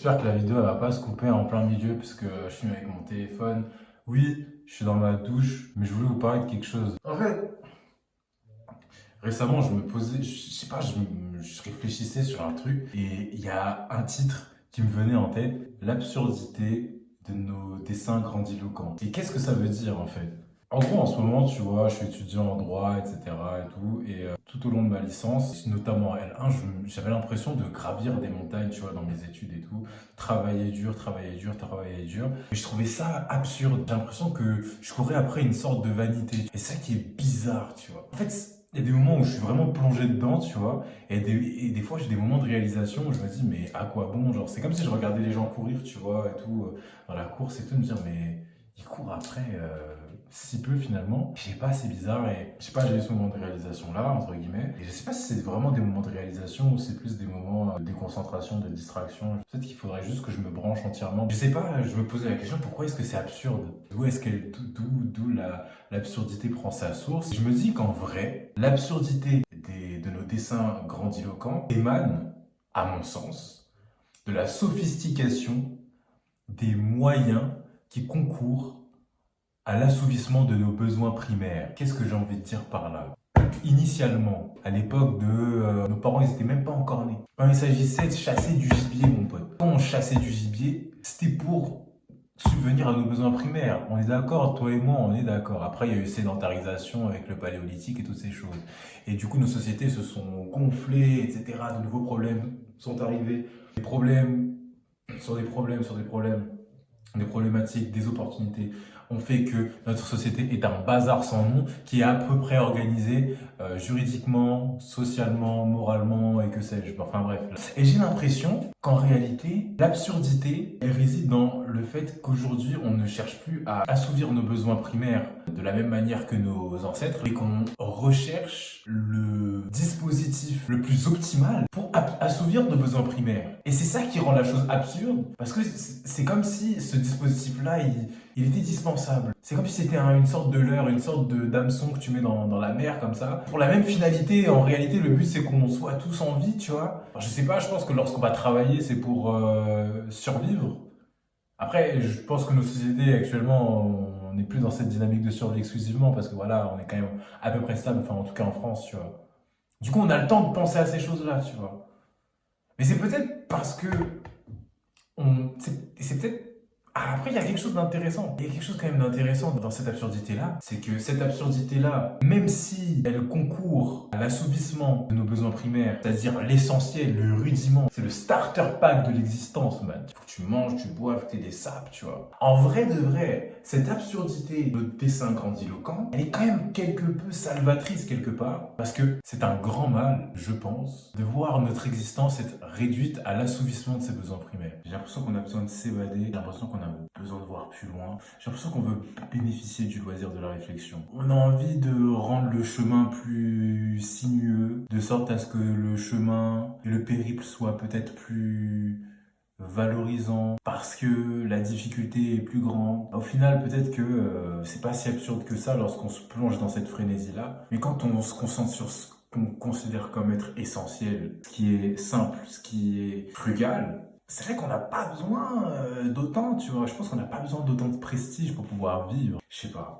J'espère que la vidéo elle va pas se couper en plein milieu parce que je suis avec mon téléphone. Oui, je suis dans ma douche, mais je voulais vous parler de quelque chose. En fait, récemment, je me posais, je sais pas, je réfléchissais sur un truc et il y a un titre qui me venait en tête, l'absurdité de nos dessins grandiloquents. Et qu'est-ce que ça veut dire en fait? En gros, en ce moment, tu vois, je suis étudiant en droit, etc. et tout, et tout au long de ma licence, notamment en L1, j'avais l'impression de gravir des montagnes, tu vois, dans mes études et tout, travailler dur, travailler dur, travailler dur. Et je trouvais ça absurde. J'ai l'impression que je courais après une sorte de vanité. Et ça qui est bizarre, tu vois. En fait, il y a des moments où je suis vraiment plongé dedans, tu vois, et des fois j'ai des moments de réalisation où je me dis, mais à quoi bon? Genre, c'est comme si je regardais les gens courir, tu vois, et tout, dans la course et tout, me dire, mais ils courent après si peu finalement. Je sais pas, c'est bizarre et je sais pas, j'ai eu ce moment de réalisation là, entre guillemets. Et je sais pas si c'est vraiment des moments de réalisation ou c'est plus des moments de déconcentration, de distraction. Peut-être qu'il faudrait juste que je me branche entièrement. Je sais pas, je me posais la question, pourquoi est-ce que c'est absurde? D'où est-ce qu'elle, d'où l'absurdité prend sa source? Je me dis qu'en vrai, l'absurdité de nos dessins grandiloquents émane, à mon sens, de la sophistication des moyens qui concourent à l'assouvissement de nos besoins primaires. Qu'est-ce que j'ai envie de dire par là? Initialement, à l'époque de nos parents, ils étaient même pas encore nés. Quand il s'agissait de chasser du gibier, mon pote. Quand on chassait du gibier, c'était pour subvenir à nos besoins primaires. On est d'accord, toi et moi, on est d'accord. Après, il y a eu sédentarisation avec le paléolithique et toutes ces choses. Et du coup, nos sociétés se sont gonflées, etc. De nouveaux problèmes sont arrivés. Des problèmes sur des problèmes sur des problèmes, des problématiques, des opportunités ont fait que notre société est un bazar sans nom qui est à peu près organisé juridiquement, socialement, moralement et que sais-je. Enfin bref. Et j'ai l'impression qu'en réalité, l'absurdité, elle réside dans le fait qu'aujourd'hui, on ne cherche plus à assouvir nos besoins primaires de la même manière que nos ancêtres et qu'on recherche le dispositif le plus optimal pour assouvir nos besoins primaires. Et c'est ça qui rend la chose absurde parce que c'est comme si ce dispositif-là, il était dispensable. C'est comme si c'était une sorte de leurre, une sorte de d'hameçon que tu mets dans la mer comme ça. Pour la même finalité, en réalité, le but c'est qu'on soit tous en vie, tu vois. Alors, je sais pas, je pense que lorsqu'on va travailler, c'est pour survivre. Après, je pense que nos sociétés actuellement, on n'est plus dans cette dynamique de survie exclusivement parce que voilà, on est quand même à peu près stable, enfin en tout cas en France, tu vois. Du coup, on a le temps de penser à ces choses-là, tu vois. Mais c'est peut-être parce que c'est peut-être. Ah, après, il y a quelque chose d'intéressant. Il y a quelque chose quand même d'intéressant dans cette absurdité-là. C'est que cette absurdité-là, même si elle concourt à l'assouvissement de nos besoins primaires, c'est-à-dire l'essentiel, le rudiment, c'est le starter pack de l'existence, man. Il faut que tu manges, tu boives, que t'aies des sapes, tu vois. En vrai de vrai, cette absurdité de dessin grandiloquent, elle est quand même quelque peu salvatrice quelque part. Parce que c'est un grand mal, je pense, de voir notre existence être réduite à l'assouvissement de ses besoins primaires. J'ai l'impression qu'on a besoin de s'évader, j'ai l'impression qu'on a besoin de voir plus loin, j'ai l'impression qu'on veut bénéficier du loisir de la réflexion. On a envie de rendre le chemin plus sinueux, de sorte à ce que le chemin et le périple soient peut-être plus valorisant parce que la difficulté est plus grande. Au final, peut-être que c'est pas si absurde que ça lorsqu'on se plonge dans cette frénésie-là. Mais quand on se concentre sur ce qu'on considère comme être essentiel, ce qui est simple, ce qui est frugal, c'est vrai qu'on n'a pas besoin d'autant, tu vois. Je pense qu'on n'a pas besoin d'autant de prestige pour pouvoir vivre. Je sais pas.